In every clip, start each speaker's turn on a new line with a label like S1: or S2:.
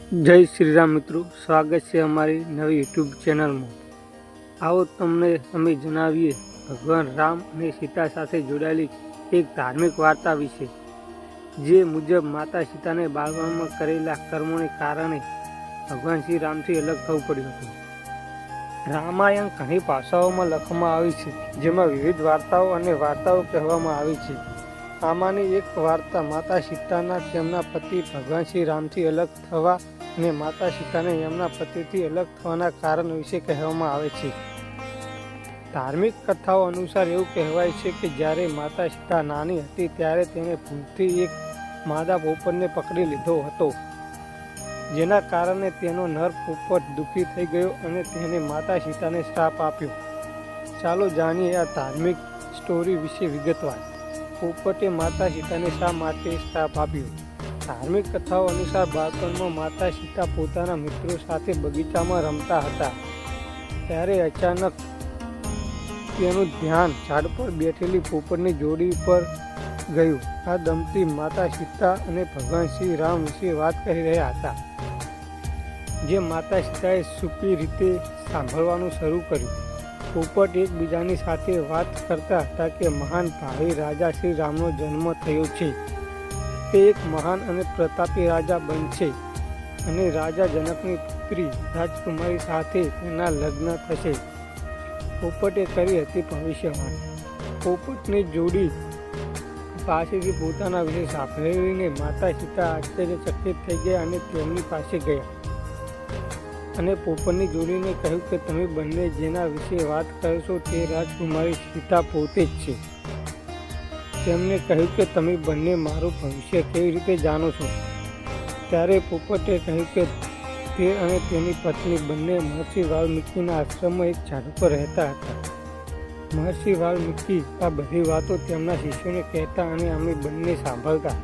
S1: જય શ્રી રામ મિત્રો, સ્વાગત છે અમારી નવી યુટ્યુબ ચેનલમાં। આવો અમે જણાવીએ ભગવાન રામ અને સીતા સાથે જોડાયેલી એક ધાર્મિક વાર્તા વિશે, જે મુજબ માતા સીતાને બાળપણમાં કરેલા કર્મોને કારણે ભગવાન શ્રી રામથી અલગ થવું પડ્યું હતું। રામાયણ ઘણી ભાષાઓમાં લખવામાં આવી છે, જેમાં વિવિધ વાર્તાઓ અને વાર્તાઓ કહેવામાં આવી છે। આમાંની એક વાર્તા માતા સીતાના તેમના પતિ ભગવાન શ્રી રામથી અલગ થવા અને માતા સીતાને એમના પતિથી અલગ થવાના કારણ વિશે કહેવામાં આવે છે। ધાર્મિક કથાઓ અનુસાર એવું કહેવાય છે કે જ્યારે માતા સીતા નાની હતી ત્યારે તેણે ભૂલથી એક માદા પોપટને પકડી લીધો હતો, જેના કારણે તેનો નર પોપટ દુઃખી થઈ ગયો અને તેને માતા સીતાને શ્રાપ આપ્યો। ચાલો જાણીએ આ ધાર્મિક સ્ટોરી વિશે વિગતવાર। પોપટે માતા સીતાને શા માટે શ્રાપ આપ્યો? ધાર્મિક કથાઓ અનુસાર બાળપણમાં માતા સીતા પોતાના મિત્રો સાથે બગીચામાં રમતા હતા, ત્યારે અચાનક તેનું ધ્યાન ઝાડ પર બેઠેલી પોપટની જોડી પર ગયું। આ દંપતી માતા સીતા અને ભગવાન શ્રી રામ વિશે વાત કરી રહ્યા હતા, જે માતા સીતાએ છુપી રીતે સાંભળવાનું શરૂ કર્યું। પોપટ એકબીજાની સાથે વાત કરતા હતા કે મહાન ભાવિ રાજા શ્રી રામનો જન્મ થયો છે। તે એક મહાન અને પ્રતાપી રાજા બનશે અને રાજા જનકની પુત્રી રાજકુમારી સાથે તેના લગ્ન થશે। પોપટે કરી હતી ભવિષ્યવાણી। પોપટની જોડી પાસેથી પોતાના વિશે સાંભળીને માતા સીતા આશ્ચર્યચકિત થઈ ગયા અને તેમની પાસે ગયા અને પોપટની જોડીને કહ્યું કે તમે બંને જેના વિશે વાત કરશો તે રાજકુમારી સીતા પોતે જ છે। તેમને કહ્યું કે તમે બંને મારું ભવિષ્ય કેવી રીતે જાણો છો? ત્યારે પોપટે કહ્યું કે તે અને તેની પત્ની બંને મહર્ષિ વાલ્મીકીના આશ્રમમાં એક ઝાડ પર રહેતા હતા। મહર્ષિ વાલ્મીકી આ બધી વાતો તેમના શિષ્યોને કહેતા અને અમે બંને સાંભળતા।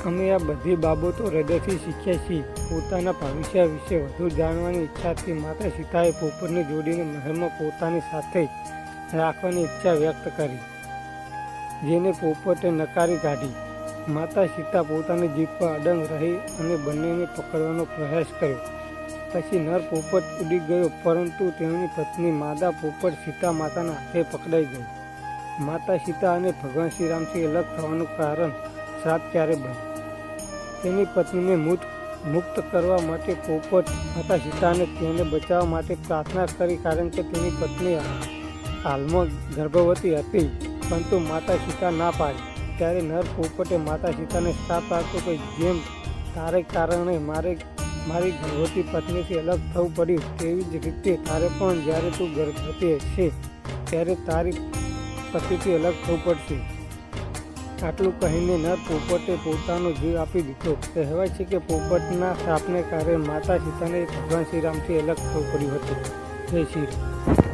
S1: અમે આ બધી બાબતો હૃદયથી શીખ્યા છીએ। પોતાના ભવિષ્ય વિશે વધુ જાણવાની ઈચ્છાથી માતા સીતાએ પોપટની જોડીને મહેલમાં પોતાની સાથે રાખવાની ઈચ્છા વ્યક્ત કરી, જેને પોપટે નકારી કાઢી। માતા સીતા પોતાની જીદ પર અડગ રહી અને બંનેને પકડવાનો પ્રયાસ કર્યો। પછી નર પોપટ ઉડી ગયો, પરંતુ તેની પત્ની માદા પોપટ સીતા માતાના હાથે પકડાઈ ગઈ। માતા સીતા અને ભગવાન શ્રી રામથી અલગ થવાનું કારણ શ્રાપ ક્યારે બન્યું? તેની પત્નીને મુક્ત કરવા માટે પોપટ માતા સીતાને તેને બચાવવા માટે પ્રાર્થના કરી, કારણ કે તેની પત્ની હાલમાં ગર્ભવતી હતી, પરંતુ માતા સીતા ના પાડી। ત્યારે નર પોપટે માતા સીતાને શ્રાપ આપ્યો કે જેમ તારે કારણે મારી ગર્ભવતી પત્નીથી અલગ થવું પડ્યું, તેવી જ રીતે તારે પણ જ્યારે તું ગર્ભવતી હશે ત્યારે તારી પતિથી અલગ થવું પડશે। આટલું કહીને નર પોપટે પોતાનો જીવ આપી દીધો। કહેવાય છે કે પોપટના શ્રાપને કારણે માતા સીતાને ભગવાન શ્રી રામથી અલગ થવું પડ્યું હતું। જય શ્રી રામ।